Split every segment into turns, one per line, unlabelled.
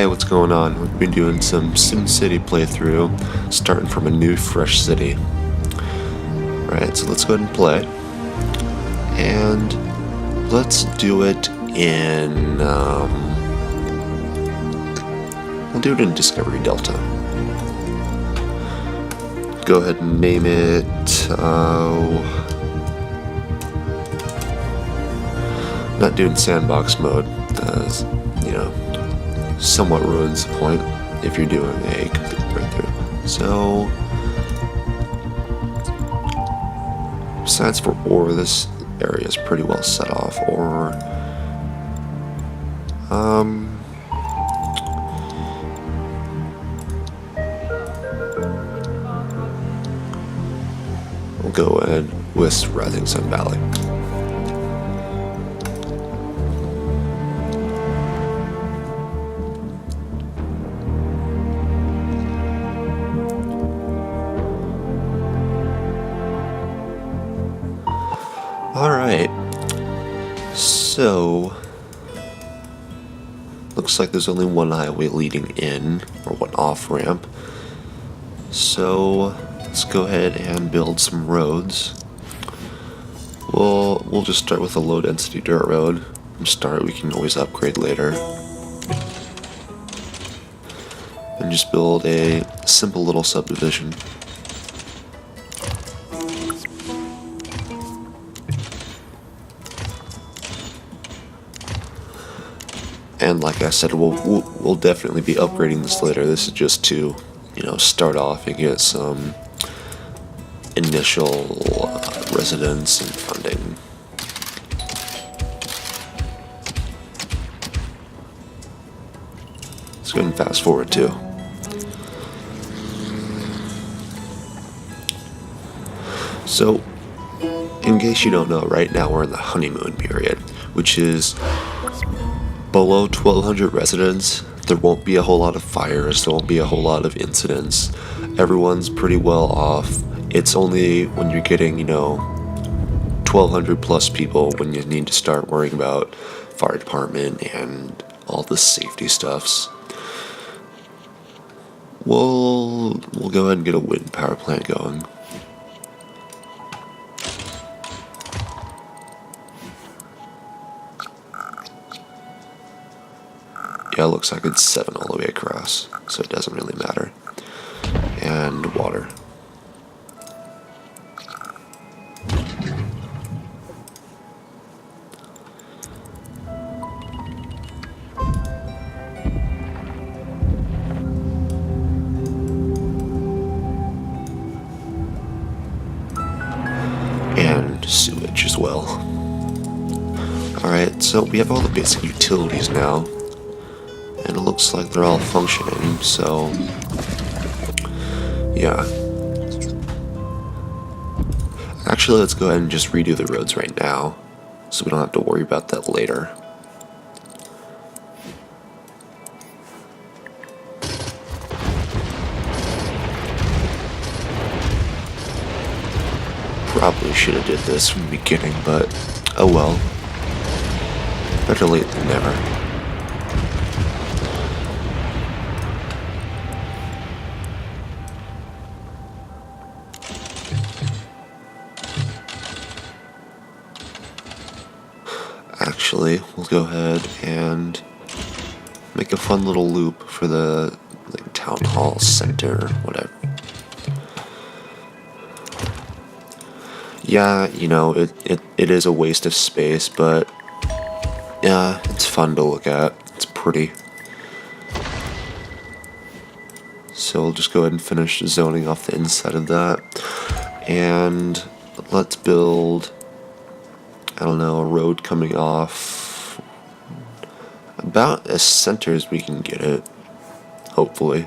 Hey, what's going on? We've been doing some SimCity playthrough, starting from a new, fresh city. Alright, so let's go ahead and play. And let's do it in, we'll do it in Discovery Delta. Go ahead and name it, not doing sandbox mode, as, you know, somewhat ruins the point if you're doing a complete breakthrough. So, besides for ore, this area is pretty well set off. Or, we'll go ahead with Rising Sun Valley. Alright, so looks like there's only one highway leading in, or one off-ramp. So let's go ahead and build some roads. We'll just start with a low-density dirt road. From start, we can always upgrade later. And just build a simple little subdivision. And like I said, we'll definitely be upgrading this later. This is just to, you know, start off and get some initial residents and funding. Let's go ahead and fast forward too. So, in case you don't know, right now we're in the honeymoon period, which is below 1,200 residents. There won't be a whole lot of fires, there won't be a whole lot of incidents. Everyone's pretty well off. It's only when you're getting, 1,200 plus people when you need to start worrying about fire department and all the safety stuffs. We'll go ahead and get a wind power plant going. Yeah, it looks like it's 7 all the way across, so it doesn't really matter. And water. And sewage as well. Alright, so we have all the basic utilities now. And it looks like they're all functioning, so yeah. Actually, let's go ahead and just redo the roads right now, so we don't have to worry about that later. Probably should have did this from the beginning, but oh well. Better late than never. Actually, we'll go ahead and make a fun little loop for the town hall center, whatever. Yeah, it is a waste of space, but yeah, it's fun to look at. It's pretty. So we'll just go ahead and finish zoning off the inside of that. And let's build, I don't know, a road coming off about as center as we can get it, hopefully.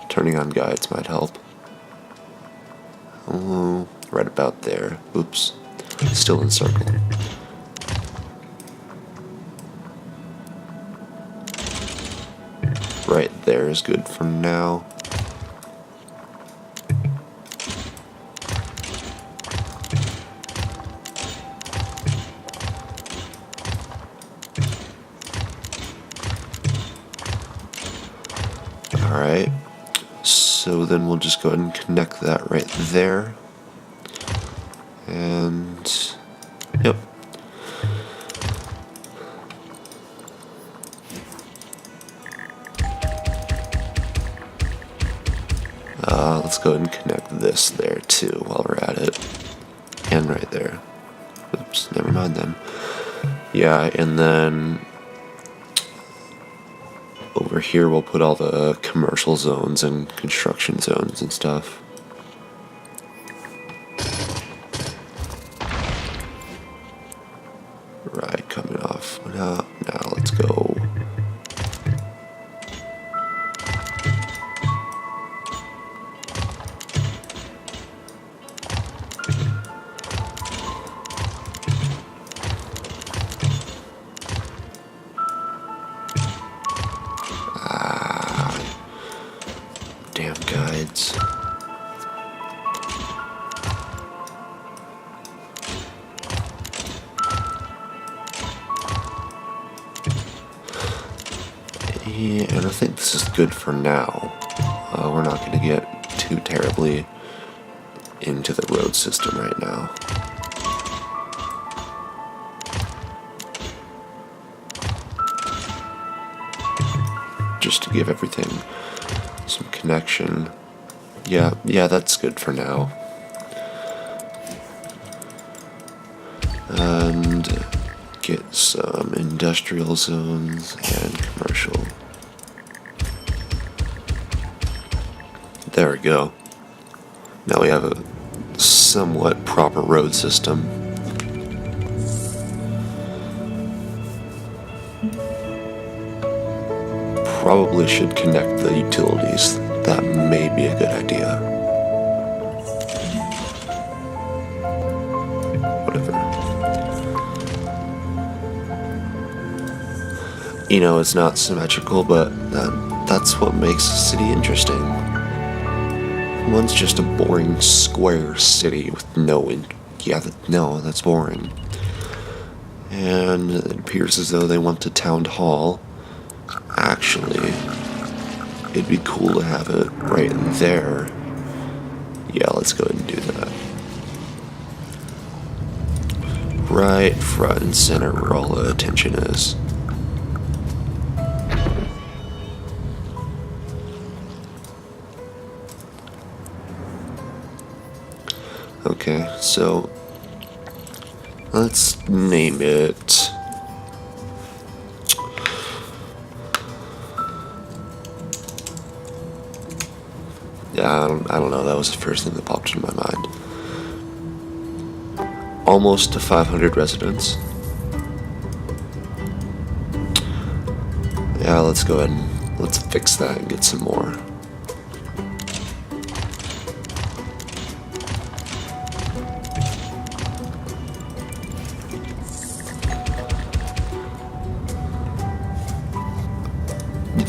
Turning on guides might help. Oh, right about there. Oops. Still in circle. Right there is good for now. Alright, so then we'll just go ahead and connect that right there. And, yep. Let's go ahead and connect this there too while we're at it. And right there. Oops, never mind then. Yeah, and then over here we'll put all the commercial zones and construction zones and stuff. Right, coming off. Now let's go. Damn guides. Yeah, and I think this is good for now. We're not going to get too terribly into the road system right now. Just to give everything some connection. Yeah, that's good for now. And get some industrial zones and commercial. There we go. Now we have a somewhat proper road system. Probably should connect the utilities. That may be a good idea. Whatever. You know, it's not symmetrical, but that's what makes a city interesting. One's just a boring square city with no, that's boring. And it appears as though they want the town hall. Actually, it'd be cool to have it right there. Yeah, let's go ahead and do that. Right front and center where all the attention is. Okay, so let's name it. Yeah, I don't know, that was the first thing that popped into my mind. Almost to 500 residents. Yeah, let's go ahead and let's fix that and get some more.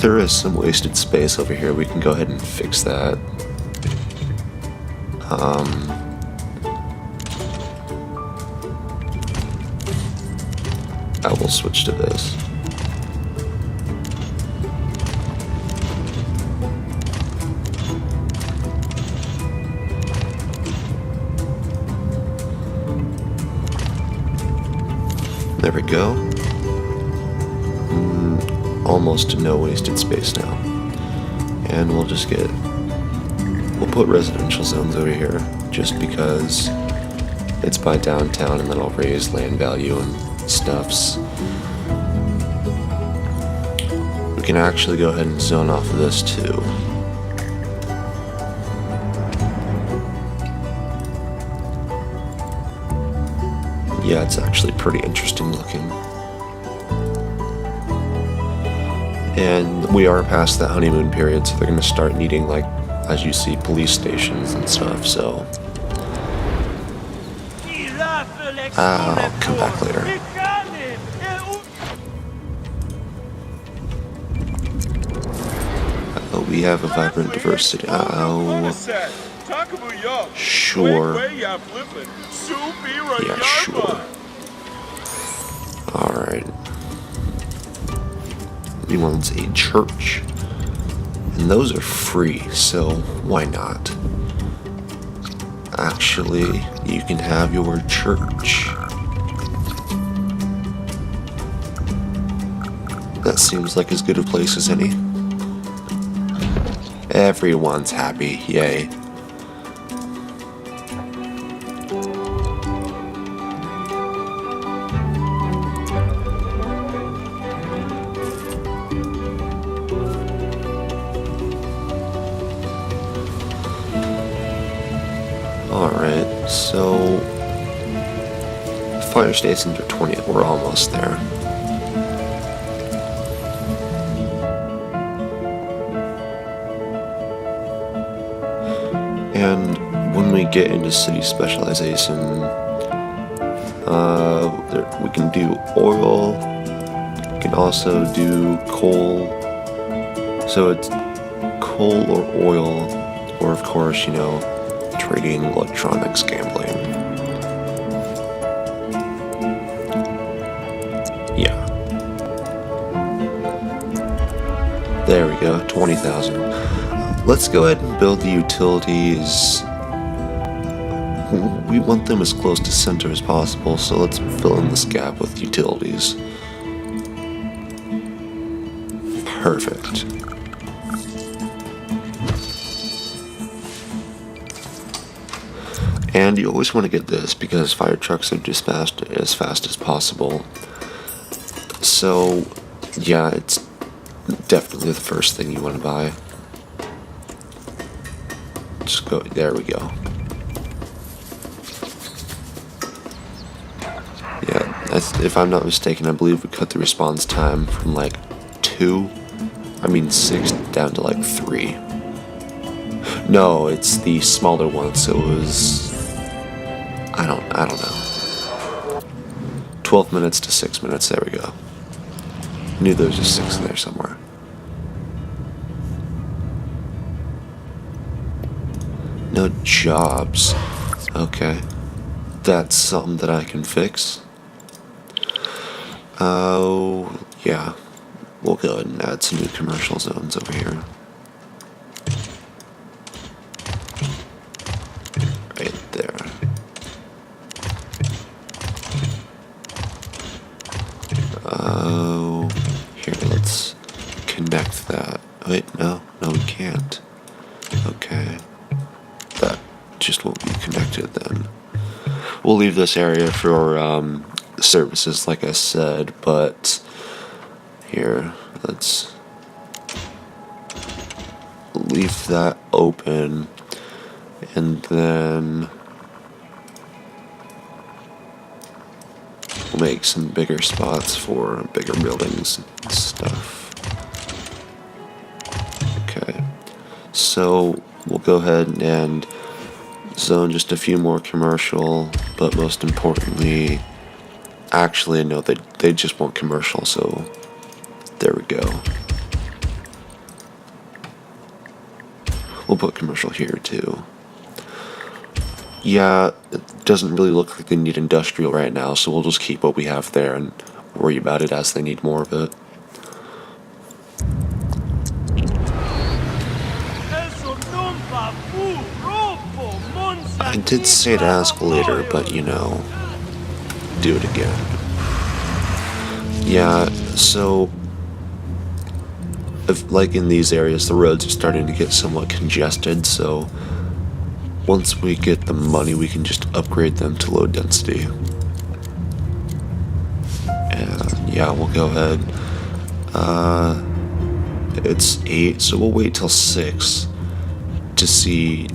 There is some wasted space over here. We can go ahead and fix that. I will switch to this. There we go. Almost no wasted space now. And we'll put residential zones over here just because it's by downtown, and then I'll raise land value and stuffs. We can actually go ahead and zone off of this too. Yeah, it's actually pretty interesting looking. And we are past that honeymoon period, so they're going to start needing, like, as you see, police stations and stuff, so... I'll come back later. Oh, we have a vibrant diversity. Oh... Sure. Yeah, sure. Alright. He wants a church. And those are free, so why not? Actually, you can have your church. That seems like as good a place as any. Everyone's happy, yay. Alright, so fire stations are 20, we're almost there. And when we get into city specialization, we can do oil, we can also do coal, so it's coal or oil, or of course, trading, electronics, gambling. Yeah. There we go, 20,000. Let's go ahead and build the utilities. We want them as close to center as possible, so let's fill in this gap with utilities. Perfect. And you always want to get this because fire trucks are dispatched as fast as possible. So, yeah, it's definitely the first thing you want to buy. Just go, there we go. Yeah, if I'm not mistaken, I believe we cut the response time from like 6 down to like 3. No, it's the smaller one, so it was, I don't know. 12 minutes to 6 minutes, there we go. I knew there was a 6 in there somewhere. No jobs. Okay. That's something that I can fix. Oh, yeah. We'll go ahead and add some new commercial zones over here. Right there. Oh, here, let's connect that. Wait, no, we can't. Okay. That just won't be connected then. We'll leave this area for services, like I said, but here, let's leave that open, and then we'll make some bigger spots for bigger buildings and stuff. Okay, so we'll go ahead and zone just a few more commercial, but most importantly, actually, no, they just want commercial, so there we go. We'll put commercial here too. Yeah, it doesn't really look like they need industrial right now, so we'll just keep what we have there and worry about it as they need more of it. I did say to ask later, but do it again. Yeah, so like in these areas, the roads are starting to get somewhat congested, so once we get the money, we can just upgrade them to low density. And yeah, we'll go ahead. It's 8, so we'll wait till 6 to see,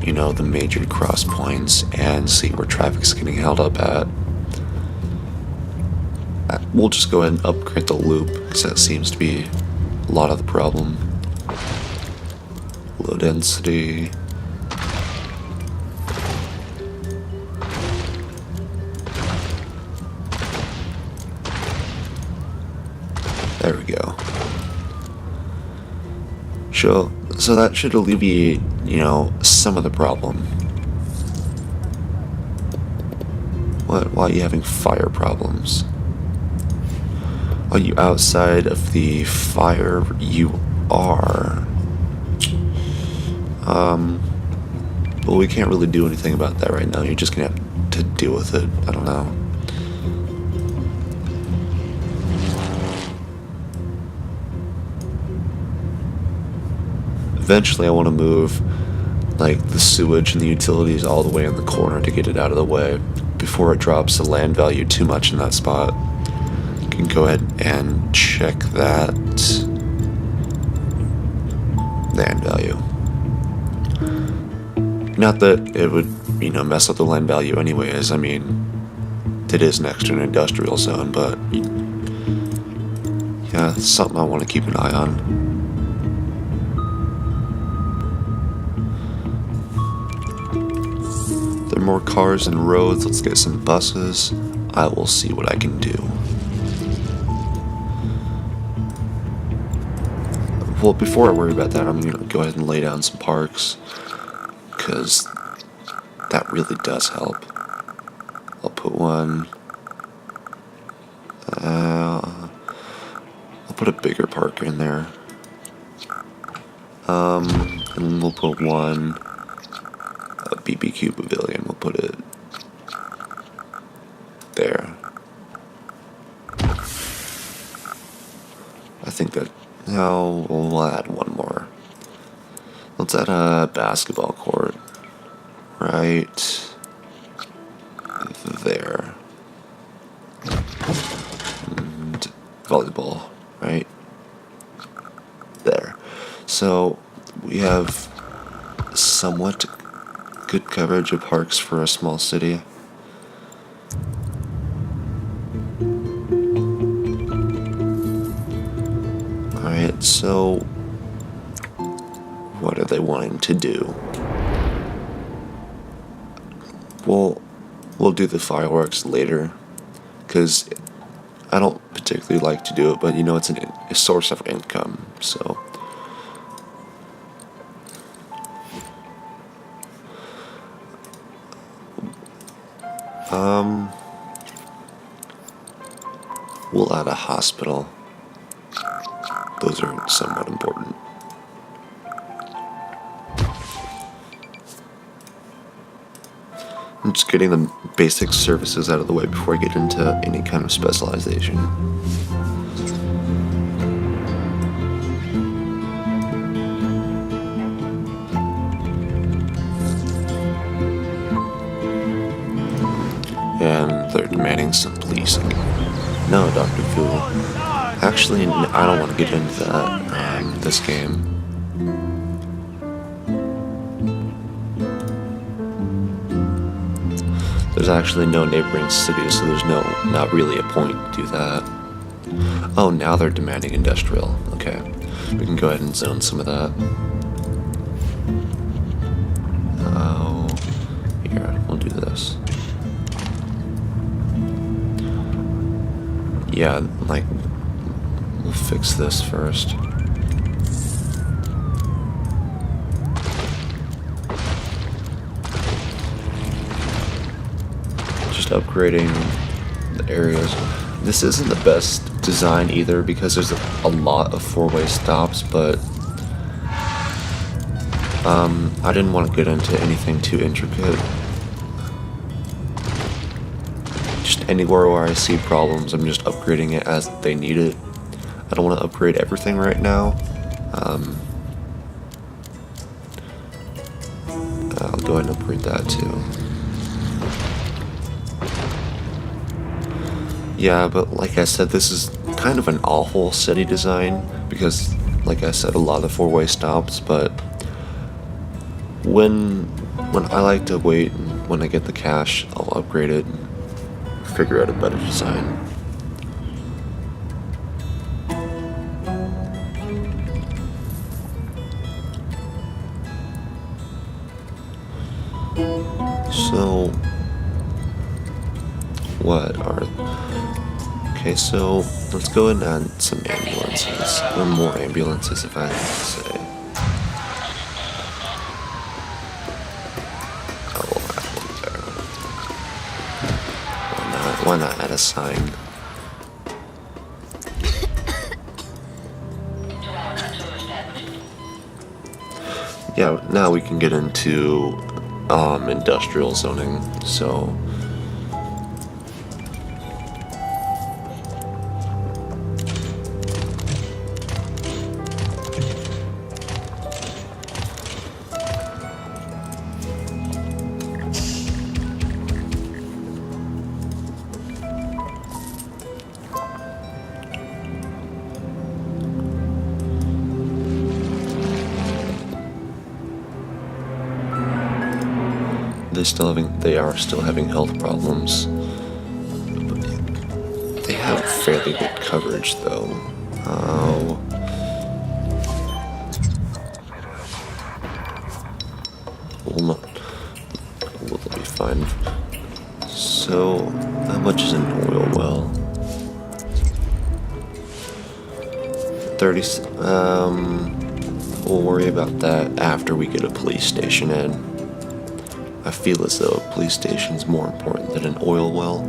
the major cross points and see where traffic's getting held up at. We'll just go ahead and upgrade the loop, because that seems to be a lot of the problem. Low density. There we go. So that should alleviate, some of the problem. Why are you having fire problems? Are you outside of the fire? are. Well, we can't really do anything about that right now. You're just gonna have to deal with it. I don't know. Eventually, I want to move like the sewage and the utilities all the way in the corner to get it out of the way before it drops the land value too much in that spot. You can go ahead and check that land value. Not that it would, mess up the land value anyways. I mean, it is next to an industrial zone, but yeah, it's something I want to keep an eye on. There are more cars and roads. Let's get some buses. I will see what I can do. Well, before I worry about that, I'm going to go ahead and lay down some parks, because that really does help. I'll put one. I'll put a bigger park in there. And we'll put one. A BBQ pavilion. We'll put it there. I think that. No, we'll add one more. Let's add a basketball court right there. And volleyball right there. So we have somewhat good coverage of parks for a small city. Alright, so what are they wanting to do? We'll do the fireworks later, because I don't particularly like to do it, but it's a source of income, so. We'll add a hospital. Those are somewhat important. I'm just getting the basic services out of the way before I get into any kind of specialization. And they're demanding some policing. No, Dr. Fool. Actually, I don't want to get into that this game. There's actually no neighboring cities, so there's not really a point to do that. Oh, now they're demanding industrial. Okay, we can go ahead and zone some of that. Oh, here, we'll do this. Yeah, we'll fix this first. Just upgrading the areas. This isn't the best design either, because there's a lot of four-way stops, but I didn't want to get into anything too intricate. Just anywhere where I see problems, I'm just upgrading it as they need it. I don't want to upgrade everything right now. I'll go ahead and upgrade that too. Yeah, but like I said, this is kind of an awful city design because, like I said, a lot of four-way stops, but when I like to wait and when I get the cash, I'll upgrade it and figure out a better design. So, what are... Okay, so let's go and add some ambulances, or more ambulances if I have to say. I will add one there. Why not add a sign? Yeah, now we can get into industrial zoning. So they are still having health problems. They have fairly good coverage though. Will not. Will be fine. So, how much is an oil well? 30. We'll worry about that after we get a police station in. I feel as though a police station's more important than an oil well.